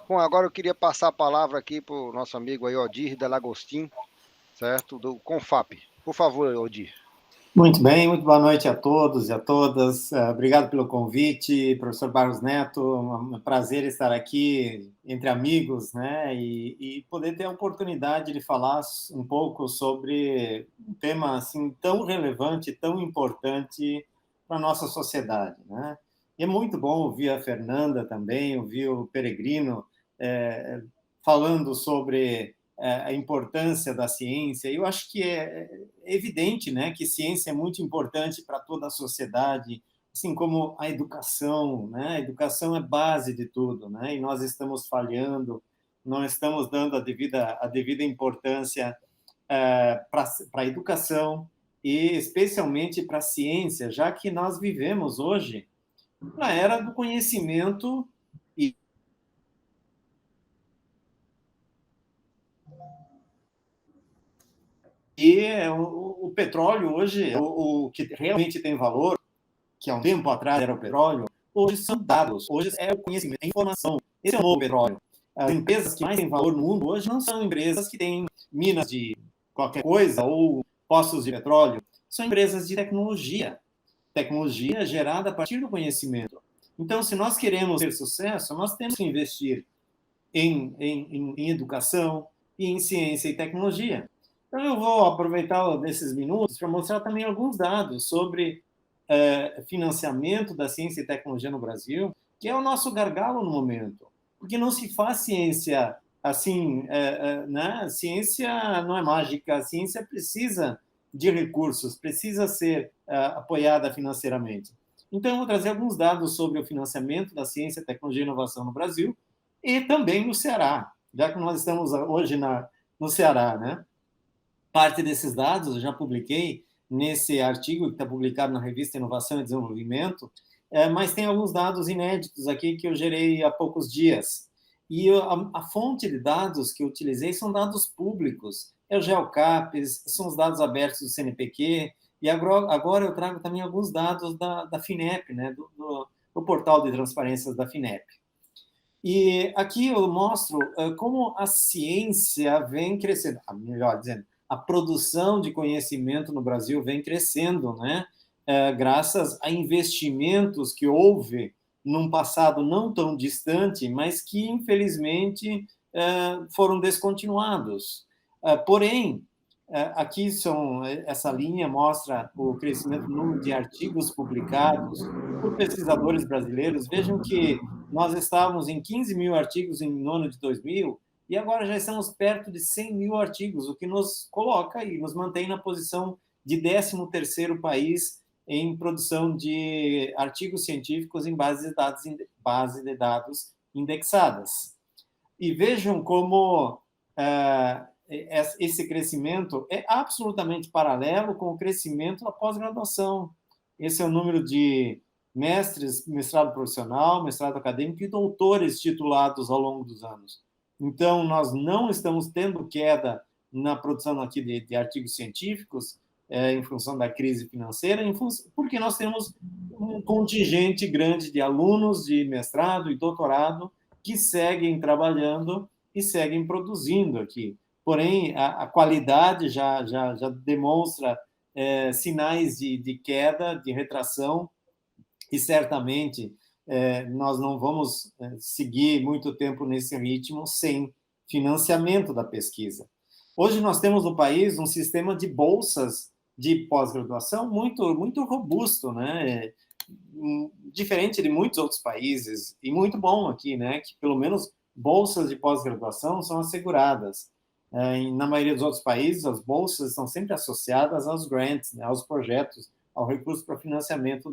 Bom, agora eu queria passar a palavra aqui para o nosso amigo aí, Odir Delagostin, certo? Do Confap. Por favor, Odir. Muito bem, muito boa noite a todos e a todas. Obrigado pelo convite, professor Barros Neto. Um prazer estar aqui entre amigos, né? E poder ter a oportunidade de falar um pouco sobre um tema assim tão relevante, tão importante para a nossa sociedade, né? E é muito bom ouvir a Fernanda também, ouvir o Peregrino falando sobre a importância da ciência. Eu acho que é evidente, né, que ciência é muito importante para toda a sociedade, assim como a educação, né? A educação é base de tudo, né? E nós estamos falhando, não estamos dando a devida importância para a educação e especialmente para a ciência, já que nós vivemos hoje na era do conhecimento e o petróleo hoje, o que realmente tem valor, que há um tempo atrás era o petróleo, hoje são dados, hoje é o conhecimento, é a informação. Esse é o novo petróleo. As empresas que mais têm valor no mundo hoje não são empresas que têm minas de qualquer coisa ou poços de petróleo, são empresas de tecnologia, tecnologia gerada a partir do conhecimento. Então, se nós queremos ter sucesso, nós temos que investir em educação e em ciência e tecnologia. Então, eu vou aproveitar desses minutos para mostrar também alguns dados sobre financiamento da ciência e tecnologia no Brasil, que é o nosso gargalo no momento. Porque não se faz ciência assim, né? Ciência não é mágica, a ciência precisa de recursos, precisa ser apoiada financeiramente. Então, eu vou trazer alguns dados sobre o financiamento da ciência, tecnologia e inovação no Brasil e também no Ceará, já que nós estamos hoje no Ceará, né? Parte desses dados eu já publiquei nesse artigo que está publicado na revista Inovação e Desenvolvimento, mas tem alguns dados inéditos aqui que eu gerei há poucos dias. E a fonte de dados que eu utilizei são dados públicos, é o GeoCaps, são os dados abertos do CNPq, e agora eu trago também alguns dados da FINEP, né, do portal de transparências da FINEP. E aqui eu mostro como a ciência vem crescendo, melhor dizendo, a produção de conhecimento no Brasil vem crescendo, né? Graças a investimentos que houve num passado não tão distante, mas que, infelizmente, foram descontinuados. Porém, aqui essa linha mostra o crescimento do número de artigos publicados por pesquisadores brasileiros. Vejam que nós estávamos em 15 mil artigos no ano de 2000 e agora já estamos perto de 100 mil artigos, o que nos coloca e nos mantém na posição de 13º país em produção de artigos científicos em base de dados indexadas. E vejam como esse crescimento é absolutamente paralelo com o crescimento da pós-graduação. Esse é o número de mestres, mestrado profissional, mestrado acadêmico e doutores titulados ao longo dos anos. Então, nós não estamos tendo queda na produção aqui de artigos científicos em função da crise financeira, porque nós temos um contingente grande de alunos de mestrado e doutorado que seguem trabalhando e seguem produzindo aqui. Porém, a qualidade já demonstra sinais de queda, de retração, e certamente nós não vamos seguir muito tempo nesse ritmo sem financiamento da pesquisa. Hoje nós temos no país um sistema de bolsas de pós-graduação muito robusto, né? Diferente de muitos outros países, e muito bom aqui, né? Que pelo menos bolsas de pós-graduação são asseguradas. Na maioria dos outros países, as bolsas estão sempre associadas aos grants, né? Aos projetos, ao recurso para financiamento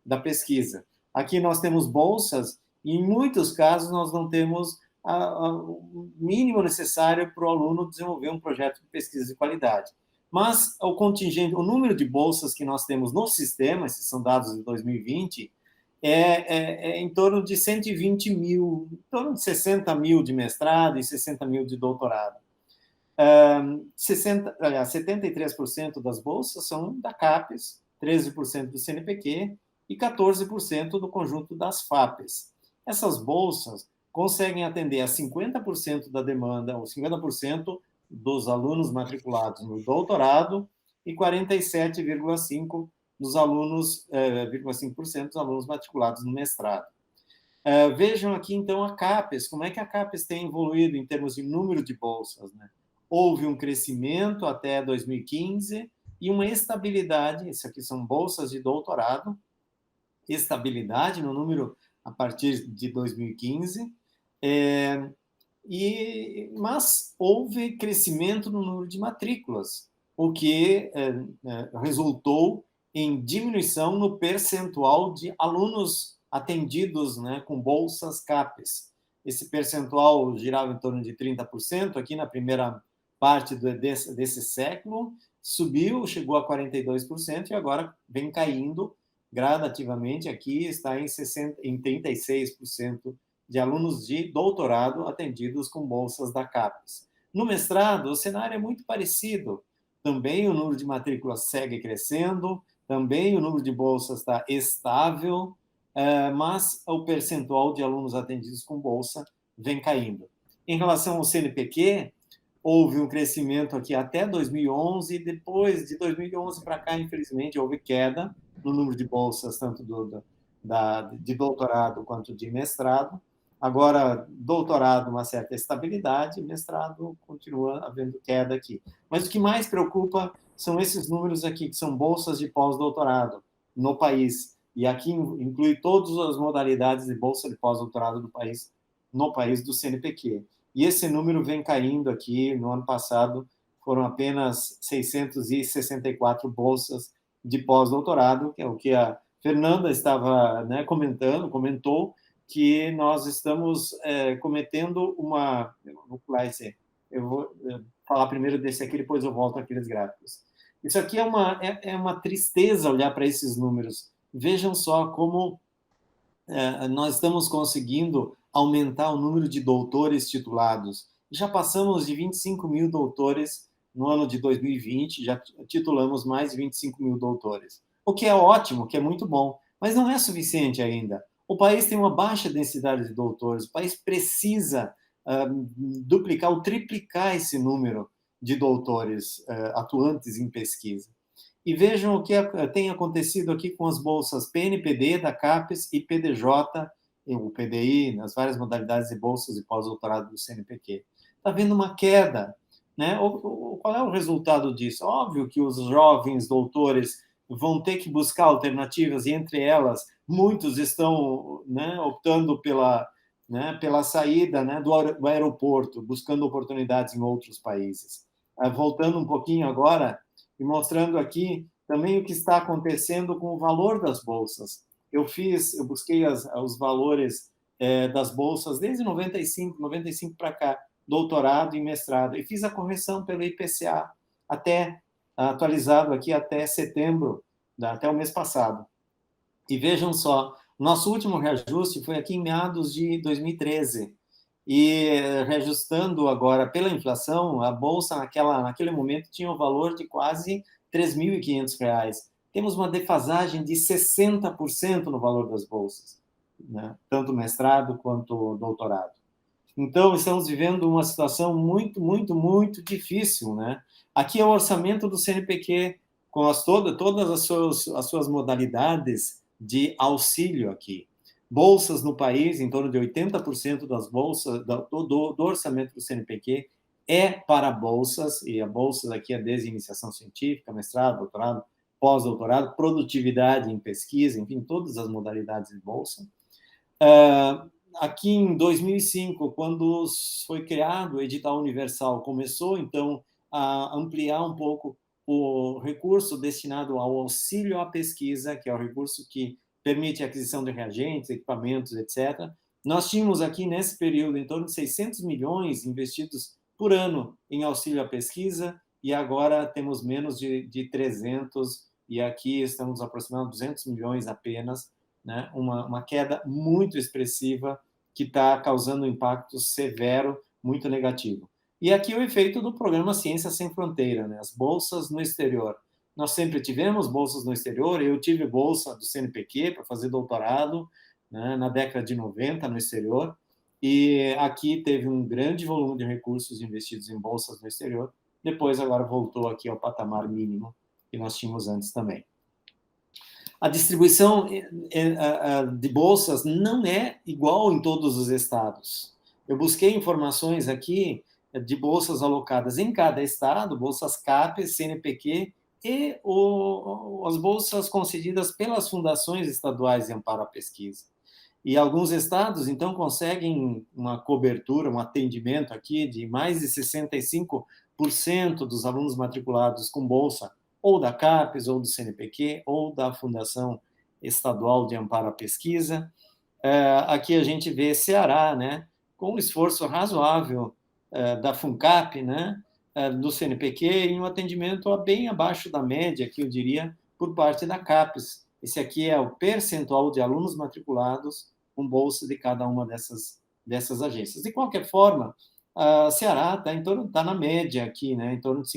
da pesquisa. Aqui nós temos bolsas e, em muitos casos, nós não temos o mínimo necessário para o aluno desenvolver um projeto de pesquisa de qualidade. Mas o contingente, o número de bolsas que nós temos no sistema, esses são dados de 2020, é em torno de 120 mil, em torno de 60 mil de mestrado e 60 mil de doutorado. 73% das bolsas são da CAPES, 13% do CNPq e 14% do conjunto das FAPES. Essas bolsas conseguem atender a 50% da demanda, ou 50% dos alunos matriculados no doutorado e 47,5% dos alunos, 0,5% dos alunos matriculados no mestrado. Vejam aqui, então, a CAPES, como é que a CAPES tem evoluído em termos de número de bolsas, né? Houve um crescimento até 2015 e uma estabilidade, isso aqui são bolsas de doutorado, estabilidade no número a partir de 2015, mas houve crescimento no número de matrículas, o que resultou em diminuição no percentual de alunos atendidos, né, com bolsas CAPES. Esse percentual girava em torno de 30%, aqui na primeira parte desse século, subiu, chegou a 42%, e agora vem caindo gradativamente, aqui está em 36% de alunos de doutorado atendidos com bolsas da CAPES. No mestrado, o cenário é muito parecido. Também o número de matrículas segue crescendo, também o número de bolsas está estável, mas o percentual de alunos atendidos com bolsa vem caindo. Em relação ao CNPq, houve um crescimento aqui até 2011, e depois de 2011 para cá, infelizmente, houve queda no número de bolsas, tanto de doutorado quanto de mestrado. Agora, doutorado, uma certa estabilidade, mestrado, continua havendo queda aqui. Mas o que mais preocupa são esses números aqui, que são bolsas de pós-doutorado no país. E aqui inclui todas as modalidades de bolsa de pós-doutorado do país, no país do CNPq. E esse número vem caindo aqui. No ano passado, foram apenas 664 bolsas de pós-doutorado, que é o que a Fernanda estava, né, comentou, que nós estamos cometendo uma... Eu vou falar primeiro desse aqui, depois eu volto àqueles gráficos. Isso aqui é uma tristeza olhar para esses números. Vejam só como nós estamos conseguindo aumentar o número de doutores titulados. Já passamos de 25 mil doutores no ano de 2020, já titulamos mais de 25 mil doutores. O que é ótimo, o que é muito bom, mas não é suficiente ainda. O país tem uma baixa densidade de doutores, o país precisa duplicar ou triplicar esse número de doutores atuantes em pesquisa. E vejam o que tem acontecido aqui com as bolsas PNPD, da CAPES, e PDJ, o PDI, nas várias modalidades de bolsas de pós-doutorado do CNPq. Está havendo uma queda, né? Qual é o resultado disso? Óbvio que os jovens doutores vão ter que buscar alternativas, e entre elas, muitos estão, né, optando pela saída, né, do aeroporto, buscando oportunidades em outros países. Voltando um pouquinho agora, e mostrando aqui também o que está acontecendo com o valor das bolsas. Eu busquei os valores das bolsas desde 95 para cá, doutorado e mestrado, e fiz a correção pelo IPCA, atualizado aqui até setembro, até o mês passado. E vejam só, nosso último reajuste foi aqui em meados de 2013, e reajustando agora pela inflação, a bolsa naquele momento tinha o valor de quase R$ 3.500. Temos uma defasagem de 60% no valor das bolsas, né? Tanto mestrado quanto doutorado. Então, estamos vivendo uma situação muito, muito, muito difícil, né? Aqui é o orçamento do CNPq, com todas as suas modalidades de auxílio aqui. Bolsas no país, em torno de 80% das bolsas, do orçamento do CNPq é para bolsas, e a bolsas aqui é desde iniciação científica, mestrado, doutorado, pós-doutorado, produtividade em pesquisa, enfim, todas as modalidades de bolsa. Aqui em 2005, quando foi criado o edital universal, começou, então, a ampliar um pouco o recurso destinado ao auxílio à pesquisa, que é o recurso que permite a aquisição de reagentes, equipamentos, etc. Nós tínhamos aqui, nesse período, em torno de 600 milhões investidos por ano em auxílio à pesquisa, e agora temos menos de 300, e aqui estamos aproximando 200 milhões apenas, né? Uma queda muito expressiva que está causando um impacto severo, muito negativo. E aqui o efeito do programa Ciência Sem Fronteira, né? As bolsas no exterior. Nós sempre tivemos bolsas no exterior, eu tive bolsa do CNPq para fazer doutorado, né, na década de 90 no exterior, E aqui teve um grande volume de recursos investidos em bolsas no exterior, depois agora voltou aqui ao patamar mínimo que nós tínhamos antes também. A distribuição de bolsas não é igual em todos os estados. Eu busquei informações aqui de bolsas alocadas em cada estado, bolsas CAPES, CNPq e as bolsas concedidas pelas fundações estaduais de amparo à pesquisa. E alguns estados, então, conseguem uma cobertura, um atendimento aqui de mais de 65% dos alunos matriculados com bolsa ou da CAPES, ou do CNPq, ou da Fundação Estadual de Amparo à Pesquisa. Aqui a gente vê Ceará, né, com um esforço razoável da FUNCAP, né, do CNPq, em um atendimento bem abaixo da média, que eu diria, por parte da CAPES. Esse aqui é o percentual de alunos matriculados com bolsa de cada uma dessas agências. De qualquer forma, a Ceará está na média aqui, né, em torno de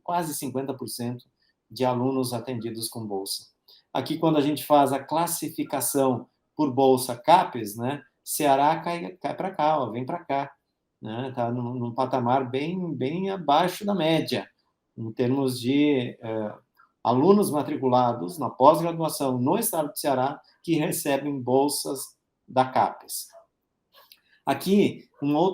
quase 50% de alunos atendidos com bolsa. Aqui, quando a gente faz a classificação por bolsa CAPES, né, Ceará cai para cá, ó, vem para cá. Está num patamar bem abaixo da média, em termos de alunos matriculados na pós-graduação no estado de Ceará que recebem bolsas da CAPES. Aqui, uma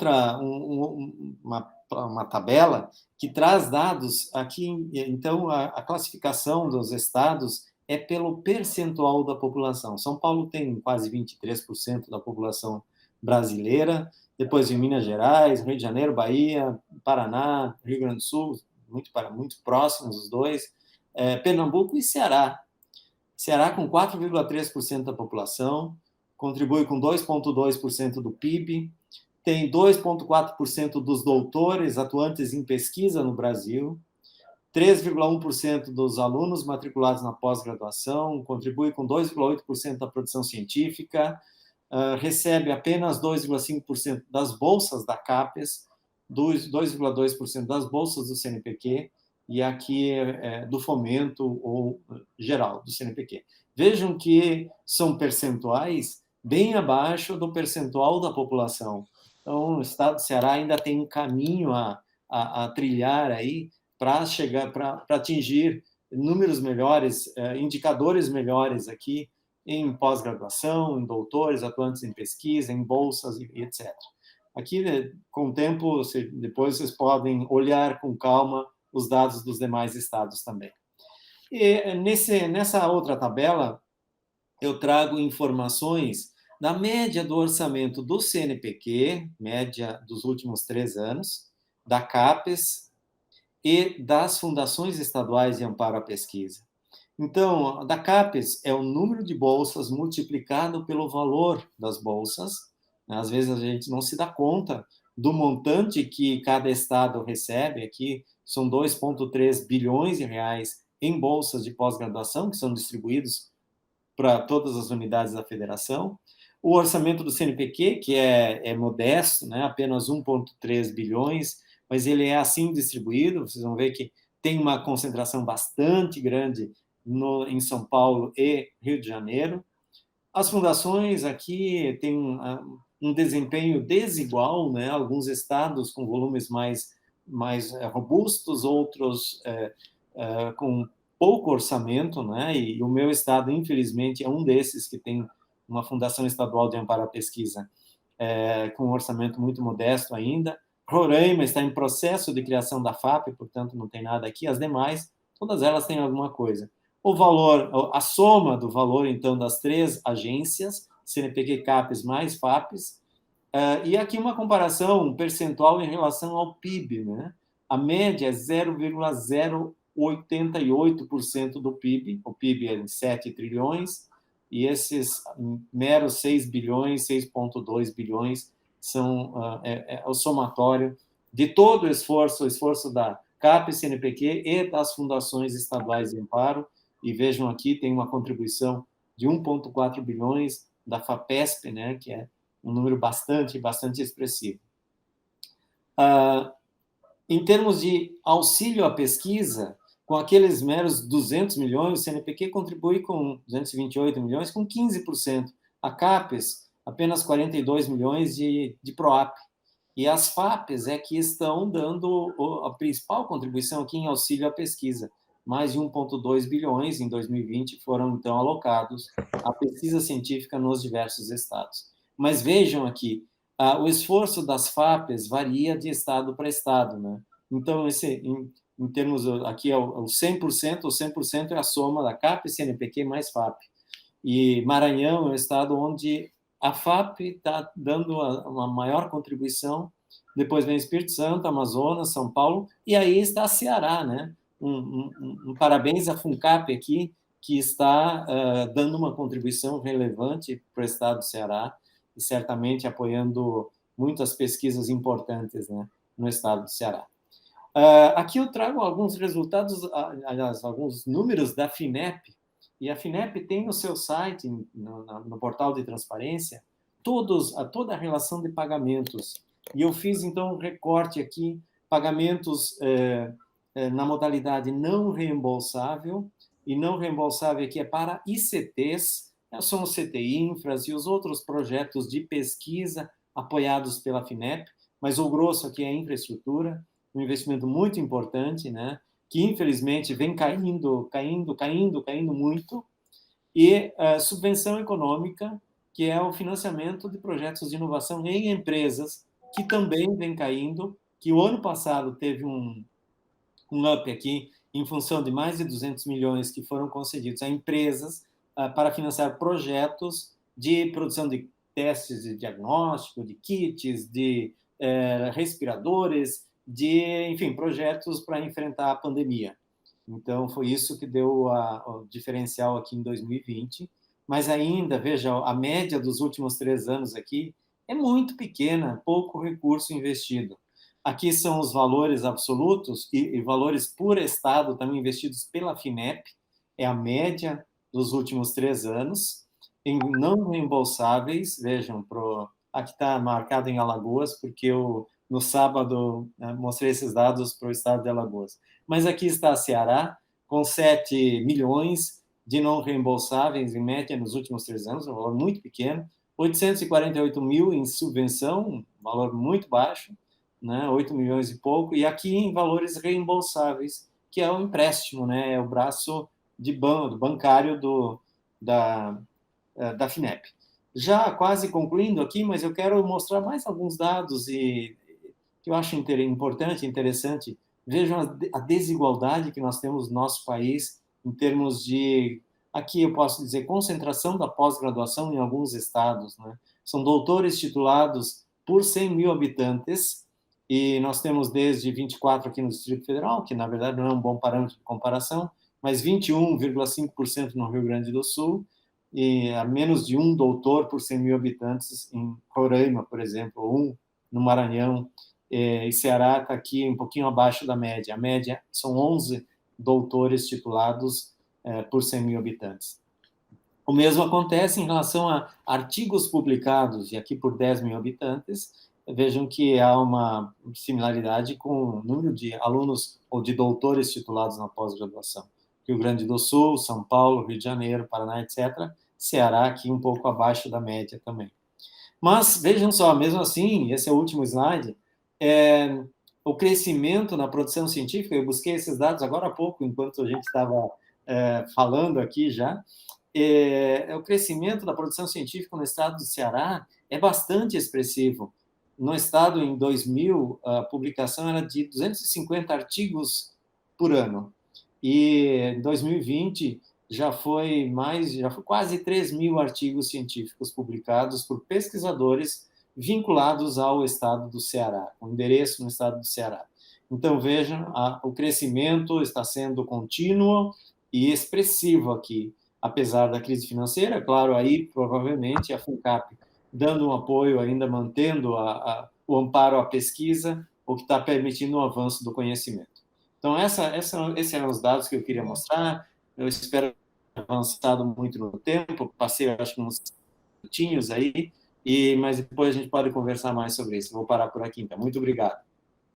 tabela que traz dados. Aqui, então, a classificação dos estados é pelo percentual da população. São Paulo tem quase 23% da população brasileira, depois em Minas Gerais, Rio de Janeiro, Bahia, Paraná, Rio Grande do Sul, muito próximos os dois, Pernambuco e Ceará. Ceará com 4,3% da população, contribui com 2,2% do PIB, tem 2,4% dos doutores atuantes em pesquisa no Brasil, 3,1% dos alunos matriculados na pós-graduação, contribui com 2,8% da produção científica, recebe apenas 2,5% das bolsas da CAPES, 2,2% das bolsas do CNPq, e aqui do fomento ou geral do CNPq. Vejam que são percentuais bem abaixo do percentual da população. Então, o estado do Ceará ainda tem um caminho a trilhar aí para atingir números melhores, indicadores melhores aqui em pós-graduação, em doutores, atuantes em pesquisa, em bolsas e etc. Aqui, com o tempo, depois vocês podem olhar com calma os dados dos demais estados também. E nessa outra tabela, eu trago informações da média do orçamento do CNPq, média dos últimos 3 anos, da CAPES e das fundações estaduais de amparo à pesquisa. Então, da CAPES é o número de bolsas multiplicado pelo valor das bolsas. Às vezes a gente não se dá conta do montante que cada estado recebe. Aqui são 2,3 bilhões de reais em bolsas de pós-graduação, que são distribuídos para todas as unidades da federação. O orçamento do CNPq, que é modesto, né? Apenas 1,3 bilhões, mas ele é assim distribuído. Vocês vão ver que tem uma concentração bastante grande em São Paulo e Rio de Janeiro. As fundações aqui têm um desempenho desigual, né? Alguns estados com volumes mais robustos, outros com pouco orçamento, né? E o meu estado, infelizmente, é um desses que tem uma fundação estadual de amparo à pesquisa com um orçamento muito modesto ainda. Roraima está em processo de criação da FAP, portanto não tem nada aqui. As demais, todas elas têm alguma coisa. O valor, a soma do valor, então, das 3 agências, CNPq, CAPES mais FAPES, e aqui uma comparação, um percentual em relação ao PIB, né? A média é 0,088% do PIB, o PIB é de 7 trilhões, e esses meros 6 bilhões, 6,2 bilhões, são o somatório de todo o esforço da CAPES, CNPq e das fundações estaduais de amparo. E vejam aqui, tem uma contribuição de 1,4 bilhões da FAPESP, né, que é um número bastante expressivo. Em termos de auxílio à pesquisa, com aqueles meros 200 milhões, o CNPq contribui com 228 milhões, com 15%. A CAPES, apenas 42 milhões de PROAP. E as FAPES é que estão dando a principal contribuição aqui em auxílio à pesquisa. Mais de 1,2 bilhões em 2020 foram, então, alocados à pesquisa científica nos diversos estados. Mas vejam aqui, o esforço das FAPES varia de estado para estado, né? Então, em termos, aqui é o 100%, o 100% é a soma da CAP, CNPq mais FAP. E Maranhão é o estado onde a FAP está dando uma maior contribuição, depois vem Espírito Santo, Amazonas, São Paulo, e aí está Ceará, né? Um parabéns à FUNCAP aqui, que está dando uma contribuição relevante para o estado do Ceará, e certamente apoiando muitas pesquisas importantes, né, no estado do Ceará. Aqui eu trago alguns resultados, aliás, alguns números da FINEP, e a FINEP tem no seu site, no portal de transparência, toda a relação de pagamentos. E eu fiz, então, um recorte aqui, pagamentos na modalidade não reembolsável, e não reembolsável aqui é para ICTs, são os CTI Infras e os outros projetos de pesquisa apoiados pela FINEP, mas o grosso aqui é a infraestrutura, um investimento muito importante, né? Que infelizmente vem caindo muito, e subvenção econômica, que é o financiamento de projetos de inovação em empresas, que também vem caindo, que o ano passado teve um up aqui, em função de mais de 200 milhões que foram concedidos a empresas para financiar projetos de produção de testes de diagnóstico, de kits, de respiradores, enfim, projetos para enfrentar a pandemia. Então, foi isso que deu o diferencial aqui em 2020. Mas ainda, veja, a média dos últimos 3 anos aqui é muito pequena, pouco recurso investido. Aqui são os valores absolutos e valores por estado também investidos pela FINEP, é a média dos últimos 3 anos, em não reembolsáveis, vejam, aqui está marcado em Alagoas, porque eu, no sábado, mostrei esses dados para o estado de Alagoas. Mas aqui está Ceará, com 7 milhões de não reembolsáveis, em média, nos últimos 3 anos, um valor muito pequeno, 848 mil em subvenção, um valor muito baixo, né, 8 milhões e pouco, e aqui em valores reembolsáveis, que é o empréstimo, né, é o braço do bancário da FINEP. Já quase concluindo aqui, mas eu quero mostrar mais alguns dados que eu acho importante, interessante. Vejam a desigualdade que nós temos no nosso país em termos de, aqui eu posso dizer, concentração da pós-graduação em alguns estados, né? São doutores titulados por 100 mil habitantes, e nós temos desde 24 aqui no Distrito Federal, que na verdade não é um bom parâmetro de comparação, mas 21,5% no Rio Grande do Sul, e a menos de um doutor por 100 mil habitantes em Roraima, por exemplo, ou no Maranhão, e Ceará está aqui um pouquinho abaixo da média. A média são 11 doutores titulados por 100 mil habitantes. O mesmo acontece em relação a artigos publicados, e aqui por 10 mil habitantes. Vejam que há uma similaridade com o número de alunos ou de doutores titulados na pós-graduação. Rio Grande do Sul, São Paulo, Rio de Janeiro, Paraná, etc. Ceará aqui um pouco abaixo da média também. Mas vejam só, mesmo assim, esse é o último slide, o crescimento na produção científica, eu busquei esses dados agora há pouco, enquanto a gente estava falando aqui já, o crescimento da produção científica no estado do Ceará é bastante expressivo. No estado, em 2000, a publicação era de 250 artigos por ano. E em 2020 já foi quase 3 mil artigos científicos publicados por pesquisadores vinculados ao estado do Ceará, com endereço no estado do Ceará. Então, vejam, o crescimento está sendo contínuo e expressivo aqui, apesar da crise financeira. Claro, aí provavelmente a FUNCAP dando um apoio, ainda mantendo o amparo à pesquisa, o que está permitindo o avanço do conhecimento. Então, esses eram os dados que eu queria mostrar. Eu espero ter avançado muito no tempo, passei, acho que uns minutinhos aí, mas depois a gente pode conversar mais sobre isso. Vou parar por aqui, então. Muito obrigado.